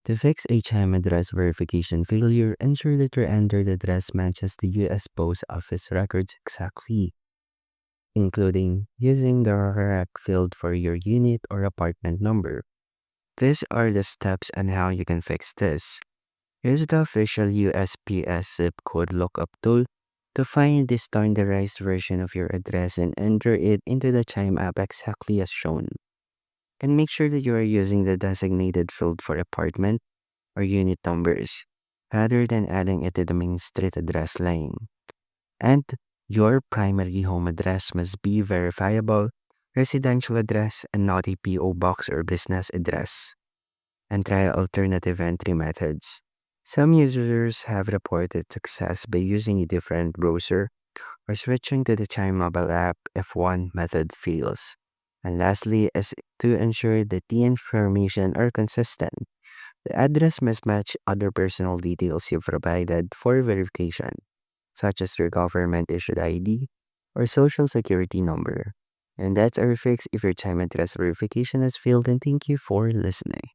To fix a Chime address verification failure, ensure that your entered address matches the U.S. Post Office records exactly, including using the correct field for your unit or apartment number. These are the steps on how you can fix this. Use the official USPS zip code lookup tool to find the standardized version of your address and enter it into the Chime app exactly as shown. And make sure that you are using the designated field for apartment or unit numbers rather than adding it to the main street address line. And your primary home address must be verifiable residential address and not a PO box or business address. And try alternative entry methods. Some users have reported success by using a different browser or switching to the Chime mobile app if one method fails. And lastly is to ensure that the information are consistent. The address must match other personal details you've provided for verification, such as your government issued ID or social security number. And that's our fix if your Chime address verification has failed, and thank you for listening.